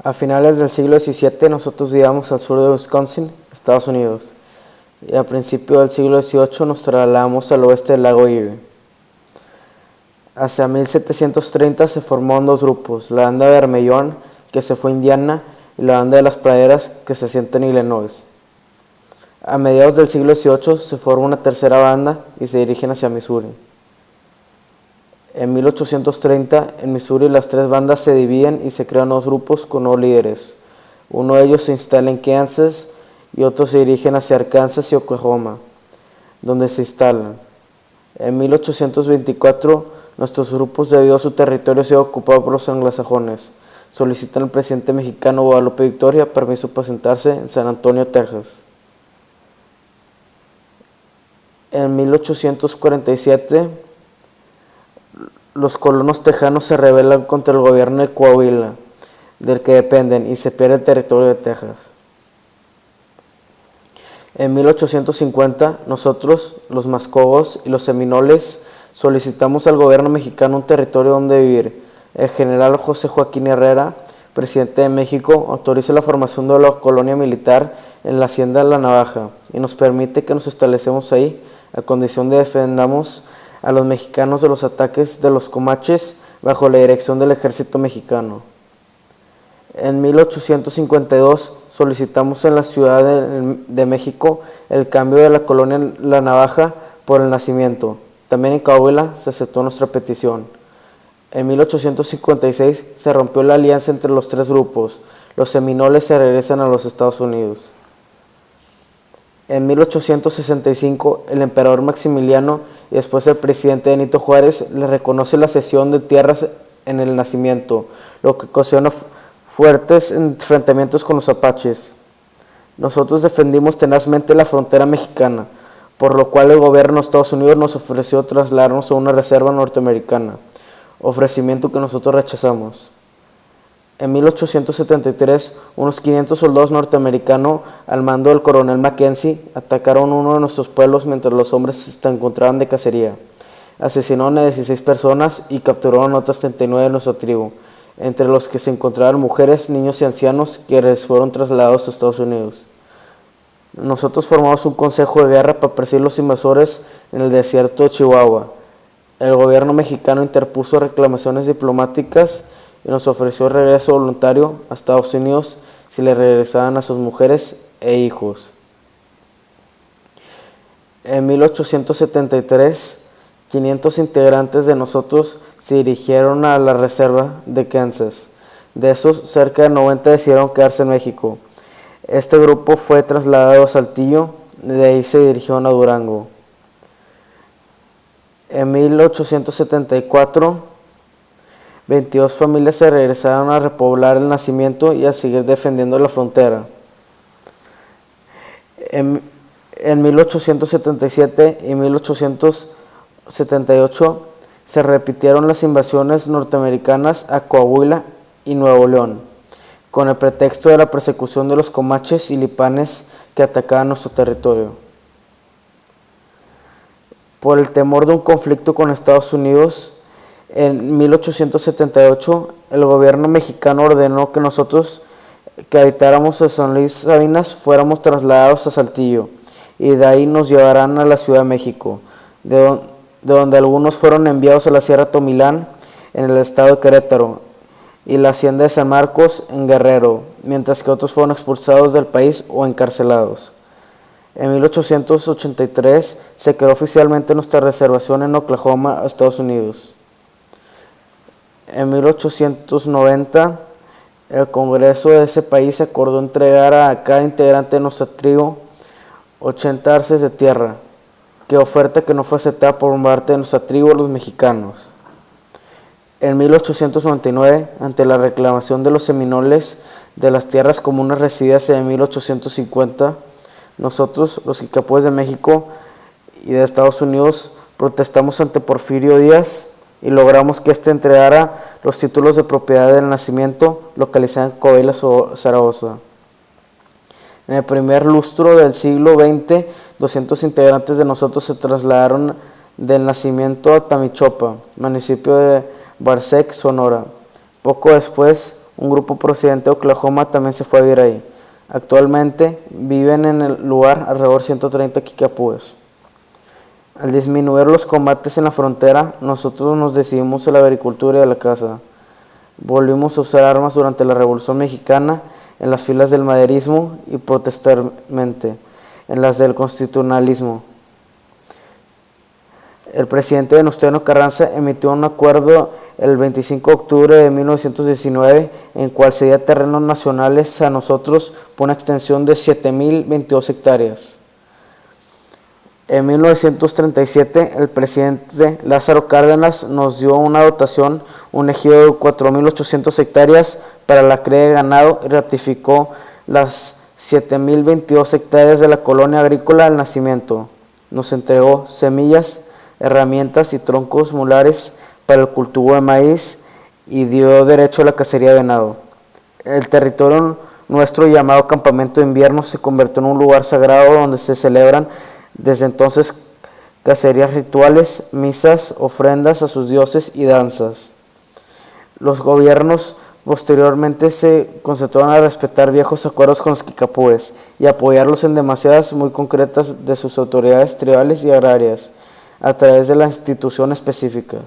A finales del siglo XVII nosotros vivíamos al sur de Wisconsin, Estados Unidos, y a principios del siglo XVIII nos trasladamos al oeste del lago Erie. Hacia 1730 se formaron dos grupos, la banda de Bermellón, que se fue a Indiana, y la banda de las praderas, que se asienta en Illinois. A mediados del siglo XVIII se forma una tercera banda y se dirigen hacia Missouri. En 1830, en Missouri, las tres bandas se dividen y se crean dos grupos con nuevos líderes. Uno de ellos se instala en Kansas y otros se dirigen hacia Arkansas y Oklahoma, donde se instalan. En 1824, nuestros grupos, debido a su territorio ser ocupado por los anglosajones, solicitan al presidente mexicano Guadalupe Victoria permiso para sentarse en San Antonio, Texas. En 1847, los colonos tejanos se rebelan contra el gobierno de Coahuila, del que dependen, y se pierde el territorio de Texas. En 1850, nosotros, los Mascogos y los Seminoles, solicitamos al gobierno mexicano un territorio donde vivir. El general José Joaquín Herrera, presidente de México, autoriza la formación de la colonia militar en la hacienda de La Navaja y nos permite que nos establecemos ahí a condición de defendamos a los mexicanos de los ataques de los comanches bajo la dirección del ejército mexicano. En 1852 solicitamos en la Ciudad de México el cambio de la colonia La Navaja por el Nacimiento. También en Coahuila se aceptó nuestra petición. En 1856 se rompió la alianza entre los tres grupos. Los seminoles se regresan a los Estados Unidos. En 1865, el emperador Maximiliano y después el presidente Benito Juárez le reconoce la cesión de tierras en el Nacimiento, lo que ocasionó fuertes enfrentamientos con los apaches. Nosotros defendimos tenazmente la frontera mexicana, por lo cual el gobierno de Estados Unidos nos ofreció trasladarnos a una reserva norteamericana, ofrecimiento que nosotros rechazamos. En 1873, unos 500 soldados norteamericanos al mando del coronel Mackenzie atacaron uno de nuestros pueblos mientras los hombres se encontraban de cacería. Asesinaron a 16 personas y capturaron a otras 39 de nuestra tribu, entre los que se encontraban mujeres, niños y ancianos que fueron trasladados a Estados Unidos. Nosotros formamos un consejo de guerra para perseguir los invasores en el desierto de Chihuahua. El gobierno mexicano interpuso reclamaciones diplomáticas y nos ofreció regreso voluntario a Estados Unidos si le regresaban a sus mujeres e hijos. En 1873, 500 integrantes de nosotros se dirigieron a la reserva de Kansas. De esos, cerca de 90 decidieron quedarse en México. Este grupo fue trasladado a Saltillo, de ahí se dirigieron a Durango. En 1874, 22 familias se regresaron a repoblar el Nacimiento y a seguir defendiendo la frontera. En 1877 y 1878 se repitieron las invasiones norteamericanas a Coahuila y Nuevo León, con el pretexto de la persecución de los comanches y lipanes que atacaban nuestro territorio. Por el temor de un conflicto con Estados Unidos, en 1878 el gobierno mexicano ordenó que nosotros que habitáramos en San Luis Sabinas fuéramos trasladados a Saltillo y de ahí nos llevarán a la Ciudad de México, de donde algunos fueron enviados a la Sierra Tomilán en el estado de Querétaro y la hacienda de San Marcos en Guerrero, mientras que otros fueron expulsados del país o encarcelados. En 1883 se creó oficialmente nuestra reservación en Oklahoma, Estados Unidos. En 1890, el Congreso de ese país acordó entregar a cada integrante de nuestra tribu 80 arces de tierra, que oferta que no fue aceptada por parte de nuestra tribu los mexicanos. En 1899, ante la reclamación de los seminoles de las tierras comunes recibidas en 1850, nosotros, los Jicapoes de México y de Estados Unidos, protestamos ante Porfirio Díaz y logramos que éste entregara los títulos de propiedad del Nacimiento localizada en Coahuila, Zaragoza. En el primer lustro del siglo XX, 200 integrantes de nosotros se trasladaron del Nacimiento a Tamichopa, municipio de Barsec, Sonora. Poco después, Un grupo procedente de Oklahoma también se fue a vivir ahí. Actualmente viven en el lugar alrededor de 130 kicapúes. Al disminuir los combates en la frontera, nosotros nos decidimos a la agricultura y a la caza. Volvimos a usar armas durante la Revolución Mexicana, en las filas del maderismo y posteriormente en las del constitucionalismo. El presidente Venustiano Carranza emitió un acuerdo el 25 de octubre de 1919 en cual cedía terrenos nacionales a nosotros por una extensión de 7.022 hectáreas. En 1937 el presidente Lázaro Cárdenas nos dio una dotación, un ejido de 4.800 hectáreas para la cría de ganado y ratificó las 7.022 hectáreas de la colonia agrícola al nacimiento. Nos entregó semillas, herramientas y troncos molares para el cultivo de maíz y dio derecho a la cacería de venado. El territorio nuestro, llamado Campamento de Invierno, se convirtió en un lugar sagrado donde se celebran desde entonces cacerías rituales, misas, ofrendas a sus dioses y danzas. Los gobiernos posteriormente se concentraron a respetar viejos acuerdos con los kicapúes y apoyarlos en demandas muy concretas de sus autoridades tribales y agrarias a través de la institución específica.